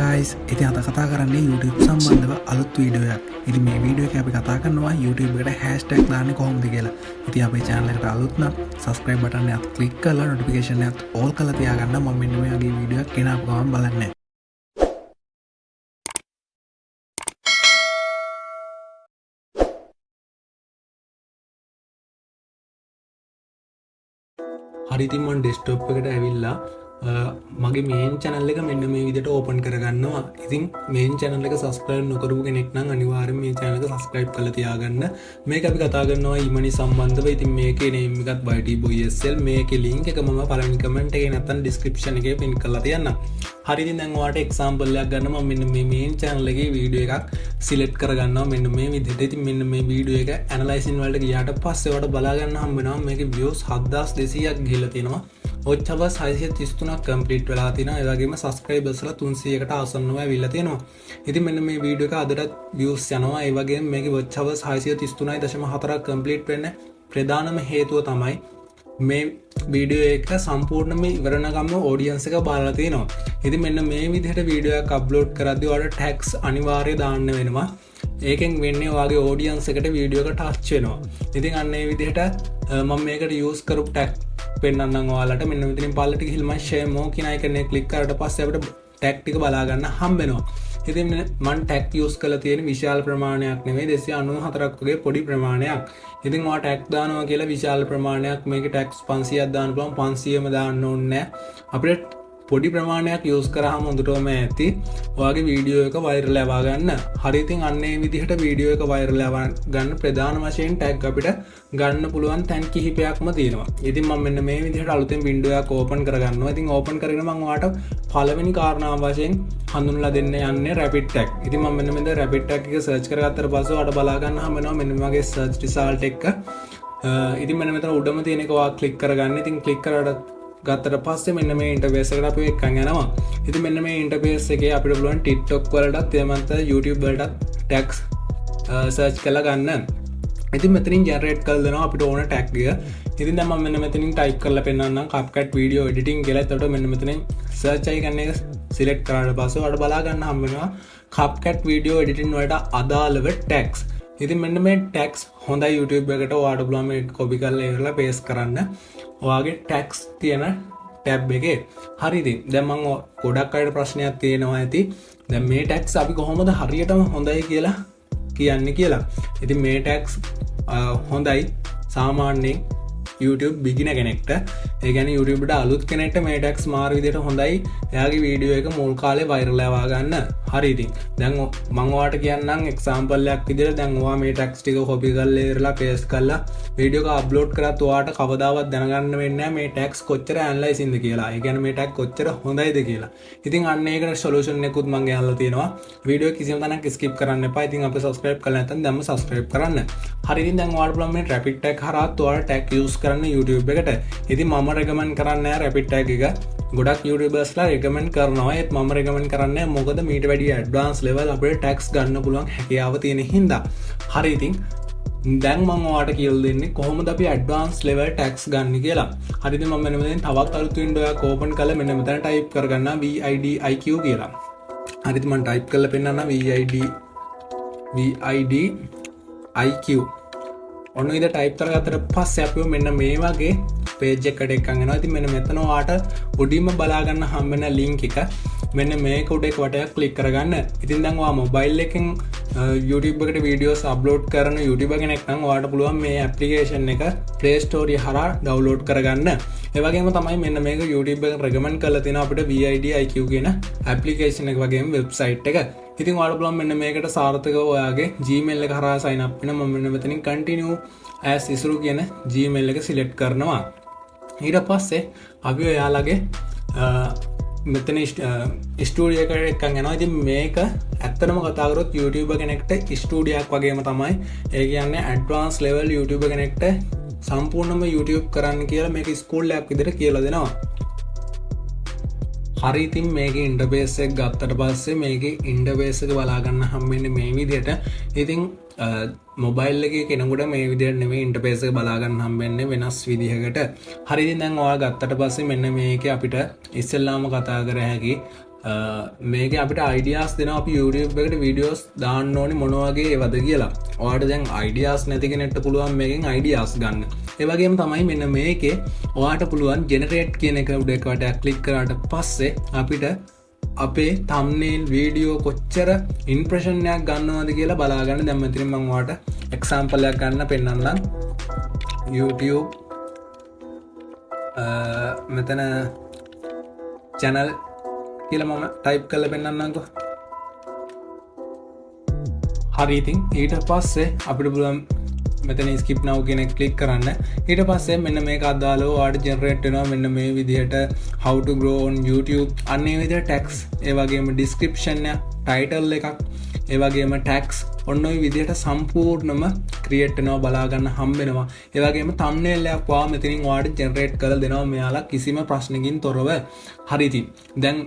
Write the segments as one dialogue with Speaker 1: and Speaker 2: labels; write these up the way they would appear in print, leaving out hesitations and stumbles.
Speaker 1: guys, ඉතින් අද කතා කරන්නේ YouTube සම්බන්ධව අලුත් වීඩියෝ එකක්. ඉතින් මේ වීඩියෝ එක අපි කතා කරනවා YouTube එකට hashtag දාන්නේ කොහොමද කියලා. ඉතින් අපේ channel එකට අලුත් නම් subscribe button එකත් click කරලා notification එකත් all කරලා තියාගන්න. මම මෙන්න මේ වගේ වීඩියෝ එකක් ගෙනාපු ගමන් බලන්න. හරි ඉතින් මම desktop එකට ඇවිල්ලා මගේ මේන් channel එක මෙන්න මේ විදිහට open කරගන්නවා. ඉතින් මේන් channel එක subscribe නොකරපු කෙනෙක් නම් අනිවාර්යෙන් මේ channel එක subscribe කරලා තියාගන්න. මේක අපි කතා කරනවා e-money සම්බන්ධව. ඉතින් මේකේ name එකත් YTBoySL. මේකේ link එක මම පළවෙනි comment එකේ නැත්නම් description එකේ pin කරලා තියන්නම්. හරි ඉතින් දැන් ඔයාලට example එකක් ගන්න මම මෙන්න මේ මේන් channel එකේ video එකක් select කරගන්නවා මෙන්න මේ විදිහට. ඉතින් මෙන්න මේ video එක analyzing වලට ගියාට පස්සේ ඔයාලට බලා ගන්න හම්බ වෙනවා මේකේ views 7200ක් ගිහලා තියෙනවා. watch hours 633ක් complete වෙලා තියෙනවා. ඒ වගේම subscribers ලා 300කට ආසන්නව ඇවිල්ලා තියෙනවා. ඉතින් මෙන්න මේ වීඩියෝ එක අදටත් views යනවා. ඒ වගේම මේකේ watch hours 633.4ක් complete වෙන්න ප්‍රධානම හේතුව තමයි මේ වීඩියෝ එක සම්පූර්ණයෙන්ම ඉවරනකම්ම audience එක බලලා තියෙනවා. ඉතින් මෙන්න මේ විදිහට වීඩියෝ එකක් අප්ලෝඩ් කරද්දී ඔයාලට tags අනිවාර්යයෙන් දාන්න වෙනවා. ඒකෙන් වෙන්නේ ඔයාගේ audience එකට වීඩියෝ එක touch වෙනවා. ඉතින් අන්න ඒ විදිහට මම මේකට use කරපු tag පෙන්නන්නම් ඔයාලට. මෙන්න මෙතනින් පල්ලට ගිහින් මම share more කියන එකනේ click කරලා පස්සේ අපිට tag ටික බලා ගන්න හම්බ වෙනවා. ඉතින් මම tag use කරලා තියෙන විශාල ප්‍රමාණයක් නෙමෙයි 294ක් වගේ පොඩි ප්‍රමාණයක්. ඉතින් ඔයා tag දානවා කියලා විශාල ප්‍රමාණයක් මේකේ tags 500ක් දාන්න පුළුවන් 500ම දාන්න ඕනේ නැහැ. අපිට පොඩි ප්‍රමාණයක් use කරාම හොඳටම ඇති ඔයාගේ වීඩියෝ එක viral යවා ගන්න. හරි ඉතින් අන්න ඒ විදිහට වීඩියෝ එක viral යවා ගන්න ප්‍රධාන වශයෙන් tag අපිට ගන්න පුළුවන් තැන් කිහිපයක්ම තියෙනවා. ඉතින් මම මෙන්න මේ විදිහට අලුතෙන් window එකක් open කරගන්නවා. ඉතින් open කරගෙන මම ඔයාලට පළවෙනි කාරණාව වශයෙන් හඳුන්වලා දෙන්න යන්නේ rapid tag. ඉතින් මම මෙන්න මෙතන rapid tag එක search කරගත්තට පස්සේ ඔයාලට බලා ගන්න හම්බ වෙනවා මෙන්න මේ වගේ search result එක. ඉතින් මෙන්න මෙතන උඩම තියෙන එක ඔයා click කරගන්න. ඉතින් click කරලා ගත්තට පස්සේ මෙන්න මේ ඉන්ටර්ෆේස් එකට අපි එක්කන් යනවා. ඉතින් මෙන්න මේ ඉන්ටර්ෆේස් එකේ අපිට පුළුවන් TikTok වලටත් එමන්ත YouTube වලටත් tags search කරලා ගන්න. ඉතින් මෙතනින් generate කරලා දෙනවා අපිට ඕන tag එක. ඉතින් දැන් මම මෙන්න මෙතනින් type කරලා පෙන්නන්නම් CapCut video editing කියලා. එතකොට මෙන්න මෙතනින් search icon එක select කරාට පස්සේ ඔයාලට බලා ගන්න හම්බ වෙනවා CapCut video editing වලට අදාළව tags. ඉතින් මෙන්න මේ tags හොඳයි YouTube එකට ඔයාලට පුළුවන් මේක copy කරලා ඉවරලා paste කරන්න. ඔයාගේ tags තියෙන tab එකේ. හරි ඉතින් දැන් මම ගොඩක් අයට ප්‍රශ්නයක් තියෙනවා ඇති. දැන් මේ tags අපි කොහොමද හරියටම හොඳයි කියලා කියන්නේ කියලා. ඉතින් මේ tags හොඳයි සාමාන්‍යයෙන් YouTube beginner කෙනෙක්ට. ඒ කියන්නේ YouTube එකට අලුත් කෙනෙක්ට මේ tags මාර විදිහට හොඳයි. එයාගේ වීඩියෝ එක මුල් කාලේ viral යවා ගන්න. හරි ඉතින් දැන් මම ඔයාලට කියන්නම් example එකක් විදිහට දැන් ඔයා මේ tags ටික copy කරලා ඉවරලා paste කරලා වීඩියෝ එක upload කරත් ඔයාට කවදාවත් දැනගන්න වෙන්නේ නැහැ මේ tags කොච්චර analyzing ද කියලා. ඒ කියන්නේ මේ tag කොච්චර හොඳයිද කියලා. ඉතින් අන්න ඒකට solution එකකුත් මම ගෙනල්ලා තියෙනවා. වීඩියෝ කිසිම තැනක් skip කරන්න එපා. ඉතින් අපි subscribe කරලා නැත්නම් දැන්ම subscribe කරන්න. හරි ඉතින් දැන් ඔයාලට පුළුවන් මේ rapid tag හරහාත් ඔයාලා tag use කරන්න YouTube එකට. ඉතින් මම recommend කරන්නේ නැහැ rapid tag එක. ගොඩක් YouTubers ලා recommend කරනවා. ඒත් මම recommend කරන්නේ මොකද මීට වැඩි advanced level අපිට tags ගන්න පුළුවන් හැකියාව තියෙන හින්දා. හරි ඉතින් දැන් මම ඔයාලට කියලා දෙන්නේ කොහොමද අපි advanced level tags ගන්න කියලා. හරි ඉතින් මම මෙන්න මෙතන තවත් අලුත් window එකක් open කරලා මෙන්න මෙතන type කරගන්නවා VIDIQ කියලා. හරි ඉතින් මම type කරලා පෙන්නන්නම් VIDIQ. ඔන්න ඉතින් type කරගත්තට පස්සේ අපිව මෙන්න මේ වගේ page එකකට එක්කන් එනවා. ඉතින් මෙන්න මෙතන ඔයාලට උඩින්ම බලා ගන්න හම්බ වෙන link එක මෙන්න මේක උඩ එක වටයක් click කරගන්න. ඉතින් දැන් ඔයා mobile එකෙන් YouTube එකට videos upload කරන YouTuber කෙනෙක් නම් ඔයාලට පුළුවන් මේ application එක Play Store හරහා download කරගන්න. ඒ වගේම තමයි මෙන්න මේක YouTube එකෙන් recommend කරලා තියෙනවා අපිට VIDIQ කියන application එක වගේම website එක. ඉතින් ඔයාලට පුළුවන් මෙන්න මේකට සාර්ථකව ඔයාගේ Gmail එක හරහා sign up වෙන මම මෙන්න මෙතනින් continue as isuru කියන Gmail එක select කරනවා. ඊට පස්සේ අපි ඔයාලගේ මෙතන ස්ටුඩියෝ එකට එක්කන් යනවා. ඉතින් මේක ඇත්තටම කතා කරොත් YouTuber කෙනෙක්ට ස්ටුඩියෝක් වගේම තමයි. ඒ කියන්නේ advanced level YouTuber කෙනෙක්ට සම්පූර්ණයෙන්ම YouTube කරන්න කියලා මේක ස්කූල් එකක් විදිහට කියලා දෙනවා. හරි ඉතින් මේකේ ඉන්ටර්ෆේස් එක ගත්තට පස්සේ මේකේ ඉන්ටර්ෆේස් එක බලා ගන්න හම්බෙන්නේ මේ විදිහට. ඉතින් මොබයිල් එකේ කෙනෙකුට මේ විදිහට නෙමෙයි ඉන්ටර්ෆේස් එක බලා ගන්න හම්බෙන්නේ වෙනස් විදිහකට. හරි ඉතින් දැන් ඔයාලා ගත්තට පස්සේ මෙන්න මේකේ අපිට ඉස්සෙල්ලාම කතා කර හැකි මේක අපිට අයිඩියස් දෙන අප YouTube එකට වීඩියෝස් දාන්න ඕනි මොනවගේ වද කියලා ඔයාට දැන් අයිඩියස් නැතිගෙනෙට පුළුවන් මේකින් අයිඩියස් ගන්න ඒවගේම තමයි මෙන්න මේකේ ඔයාට පුළුවන් ජෙනරේට් කියන එක උඩකට ක්ලික් කරාට පස්සේ අපිට අපේ තම්නේල් වීඩියෝ කොච්චර ඉන්ප්‍රේෂන්යක් ගන්නවාද කියලා බලාගන්න දැම්මතිරින් මංවාට එක්සාම්පලයක් ගන්න පෙන්න්නන්නම් YouTube මෙතන චැනල් කියල මම ටයිප් කල පෙන්න්නන්නක හරිඉතින් ඊට පස්සේ අපිට පුළුවන් මෙතන ස්කිප් නව කියෙන කලික් කරන්න ඊට පස්සේ මෙන්න මේ අදාලෝ ආඩ ජෙනරේට්නවා මෙන්න මේ විදිහට how to grow on YouTube අන්නේ විදිහ ටැක්ස් ඒවගේම ඩිස්ක්‍රිප්ෂන්ය ටයිටල් එකක් ඒවගේම ටැක්ස් ඔන්න විදිහට සම්පූර්ණම ක්‍රියට්නවා බලාගන්න හම්බෙනවා ඒවගේම තම්නේල්ලයක් වා මෙතිනින් වාඩ ජෙනරේට් කළ දෙනවා මෙයාලා කිසිම ප්‍රශ්නකින් තොරව හරිතින් දැන්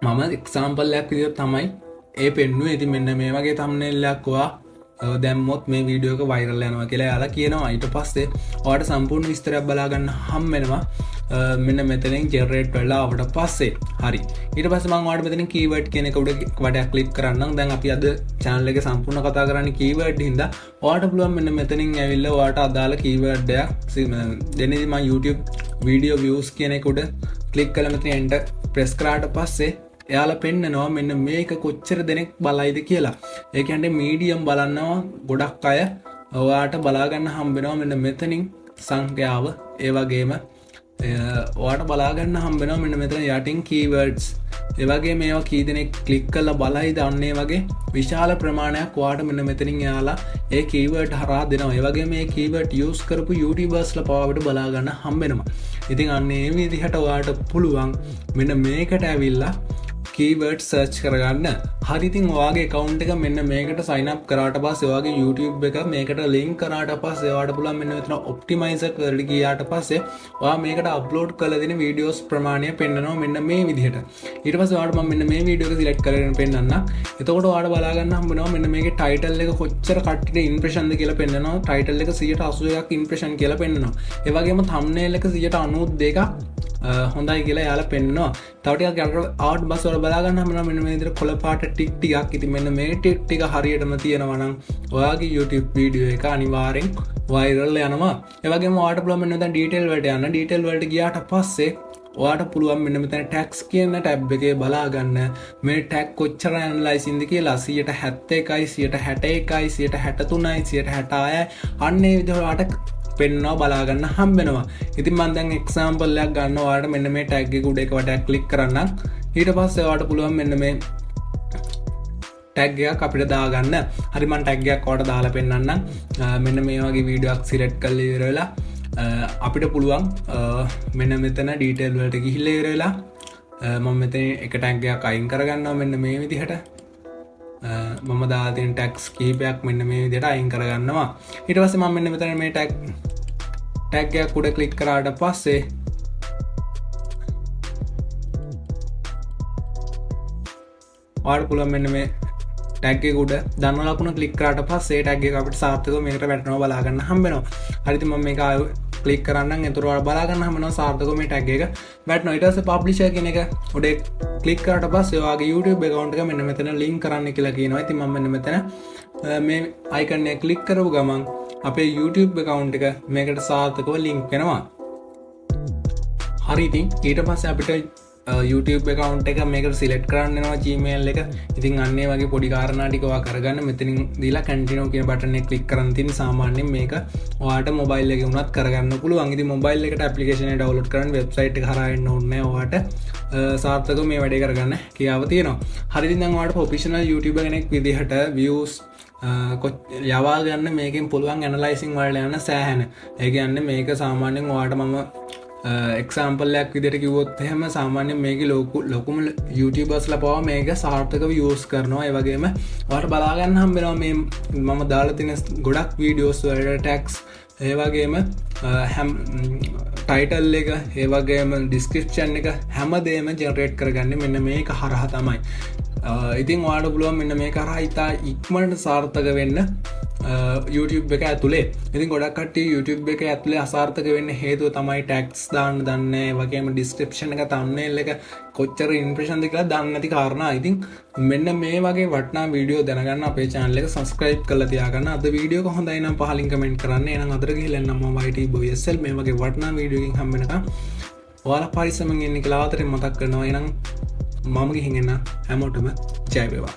Speaker 1: මම එක්සාම්පල්ලයක් විදිර තමයි ඒ පෙන්නුව ඇති මෙන්න මේ වගේ තම්නෙල්ලක්වා දැම්මොත් මේ වීඩියෝක වෛරල් යනවා කියලා යාලා කියනවා ඊට පස්සේ ඔයාට සම්පූර්ණ විස්තරයක් බලාගන්න හම්බෙනවා මෙන්න මෙතනින් ජෙනරේට් වෙලා ආවට පස්සේ හරි ඊට පස්සේ මම ඔයාලට මෙතනින් කීවර්ඩ් කියන එක උඩ වඩයක් ක්ලික් කරන්නම් දැන් අපි අද channel එකේ සම්පූර්ණ කතා කරන්නේ කීවර්ඩ් හින්දා ඔයාට පුළුවන් මෙන්න මෙතනින් ඇවිල්ලා ඔයාට අදාළ කීවර්ඩ් එකක් දෙන්නේ මම YouTube video views කියන එක උඩ ක්ලික් කළා මෙතන enter press කරාට පස්සේ එයාල පෙන්න්නනවා මෙන්න මේක කොච්චර දෙනෙක් බලයිද කියලා ඒකන්ට මීඩියම් බලන්නවා ගොඩක් අය ඔයාට බලාගන්න හම්බෙනවා මෙන්න මෙතනින් සංඛ්‍යාව ඒවගේම ඔයාට බලාගන්න හම්බෙනවා මෙන්න මෙතන යටින් කීවර්ඩ්ස් ඒවගේ මේවා කී දෙනෙක් ක්ලික් කල්ල බලයි දන්නේ වගේ විශාල ප්‍රමාණයක් වාට මෙන්න මෙතනින් යාලා ඒ කීවර්ඩ් හරා දෙනවා ඒවගේ මේ කීවර්ඩ් යස් කරපු YouTubeර්ස්ල පාවට බලාගන්න හම්බෙනවා ඉතින් අන්නේ විදිහට ඔයාට පුළුවන් මෙන්න මේකට ඇවිල්ලා කීවර්ඩ් සර්ච් කරගන්න හරිතින් වාගේ කවුන්් එක මෙන්න මේකට සයිනප් කරට පස් වගේ YouTube එක මේකට ලින්ක් කරට පස් ඒවාට පුළන් මෙන්න මෙතන ඔප්ටිමයිස කරඩ ගියාට පස්සේ වා මේකට අප්ලෝඩ් කල දෙන වීඩියෝස් ප්‍රමාණය පෙන්න්නනවා මෙන්න මේ විදිහට ඊට පස් වාට මෙන්න මේ වීඩියෝ සිලට් කරන පෙන්න්න එතකොට වාට බලාගන්න හම්බනවා මෙන්න මේක ටයිටල් එක කොච්චර කට්ට ඉන්ප්‍රේෂන්ද කියලා පෙන්න්නවා ටයිටල් එක 80%ක් ඉන්ප්‍රේෂන් කියලා පෙන්න්නවා ඒවගේම තම්නේල් එක 92% හොඳයි කියලා යාල පෙන්නවා තවටයක් ගැට ආට් බස්වල බලාගන්න හමන මෙන්න මේදර කොළපාට ටික් ටිකක් ඉති මෙන්න මේ ටික් ටික හරියටම තියෙනවනම් ඔයාගේ YouTube වීඩියෝ එක අනිවාරෙන් වෛරල් යනවා ඒවගේ වාට පුළමන්න ඩීටෙල් වලට යන්න ඩීටෙල් වලට ගියාට පස්සේ ඔයාට පුළුවන් මෙන්න මෙතන ටැක්ස් කියන ටැබ් එකේ බලාගන්න මේ ටැක් කොච්චර ඇනලයිසින්ද කියලා 71යි 61යි 63යි 66යි අන්නේ විදිහට පෙන්නවා බලාගන්න හම්බෙනවා ඉතින් මම දැන් එක්සැම්පල් එකක් ගන්නවා ඔයාලට මෙන්න මේ ටැග් එක උඩ එක වටයක් ක්ලික් කරන්න ඊට පස්සේ ඔයාලට පුළුවන් මෙන්න මේ ටැග් එකක් අපිට දාගන්න හරි මම ටැග් එකක් ඔයාලට දාලා පෙන්නන්නම් මෙන්න මේ වගේ වීඩියෝ එකක් සිලෙක්ට් කරලා ඉවර වෙලා අපිට පුළුවන් මෙන්න මෙතන ඩීටේල් වලට ගිහිල්ලා ඉවර වෙලා මම මෙතන එක ටැග් එකක් අයින් කරගන්නවා මෙන්න මේ විදිහට මම දාලා තියෙන ටැග්ස් කීපයක් මෙන්න මේ විදිහට අයින් කරගන්නවා ඊට පස්සේ මම මෙන්න මෙතන මේ ටැග් එකක් උඩ ක්ලික් කරාට පස්සේ ඔයාලට පුළුවන් මෙන්න මේ ටැග් එක උඩ ධන ලකුණ ක්ලික් කරාට පස්සේ ටැග් එක අපිට සාර්ථකව මේකට වැටෙනවා බලා ගන්න හම්බෙනවා හරිද මම මේක ක්ලික් කරන්න එතකොට ඔයාලා බලා ගන්න හම්බෙනවා සාර්ථකව මේ ටැග් එක වැටෙනවා ඊට පස්සේ පබ්ලිෂර් කියන එක උඩ ක්ලික් කරාට පස්සේ ඔයාගේ YouTube account එක මෙන්න මෙතන ලින්ක් කරන්න කියලා කියනවා ඉතින් මම මෙන්න මෙතන මේ icon එක ක්ලික් කරපු ගමන් අපේ YouTube account එක මේකට සාර්ථකව ලින්ක් වෙනවා හරි ඉතින් ඊට පස්සේ අපිට YouTube account එක මේකට සිලෙක්ට් කරන්න වෙනවා Gmail එක. ඉතින් අන්නේ වගේ පොඩි කාරණා ටික ඔයා කරගන්න මෙතනින් දීලා continue කියන බටන් එක ක්ලික් කරන් තින් සාමාන්‍යයෙන් මේක ඔයාට මොබයිල් එකේ වුණත් කරගන්න පුළුවන්. ඉතින් මොබයිල් එකට application එක download කරන්න website එක හරහා එන්න ඕනේ ඔයාට සාර්ථකව මේ වැඩේ කරගන්න කියාව තියෙනවා. හරි ඉතින් දැන් ඔයාට professional YouTuber කෙනෙක් විදිහට views යවා ගන්න මේකෙන් පුළුවන් ඇනලයිසිං වලට යන සෑහෙන. ඒ කියන්නේ මේක සාමාන්‍යයෙන් ඔයාට මම එක්සාම්පල්ලයක් විදිහට කිව්වොත් එහෙම සාමාන්‍යයෙන් මේකේ ලොකුම YouTubersලා පවා මේක සාර්ථකව යූස් කරනවා. ඒ වගේම ඔයාලට බලා ගන්න හම්බ වෙනවා මේ මම දාලා තියෙන ගොඩක් වීඩියෝස් වලට ටැග්ස් ඒ වගේම ටයිටල් එක ඒ වගේම ඩිස්ක්‍රිප්ෂන් එක හැමදේම ජෙනරේට් කරගන්නේ මෙන්න මේක හරහා තමයි. ඉතින් ඔයාලට පුළුවන් මෙන්න මේක හරහා ඉතා ඉක්මනට සාර්ථක වෙන්න YouTube එක ඇතුලේ ඉතින් ගොඩක් කට්ටිය YouTube එක ඇතුලේ අසාර්ථක වෙන්න හේතුව තමයි ටැග්ස් දාන්න දන්නේ වගේම ඩිස්ක්‍රිප්ෂන් එක thumbnail එක කොච්චර ඉම්ප්‍රෙෂන්ද කියලා දන්නේ නැති කාරණා. ඉතින් මෙන්න මේ වගේ වටිනා වීඩියෝ දැනගන්න අපේ channel එක subscribe කරලා තියාගන්න. අද වීඩියෝ එක හොඳයි නම් පහලින් කමෙන්ට් කරන්න. එහෙනම් අදට ගිහිල්ලා නම් මම YT boysl මේ වගේ වටිනා වීඩියෝ එකකින් හම්බ වෙනකම් ඔයාලා පරිස්සමෙන් ඉන්න කියලා ආතරින් මතක් කරනවා. එහෙනම් මම ගිහින් එන්න හැමෝටම ජය වේවා.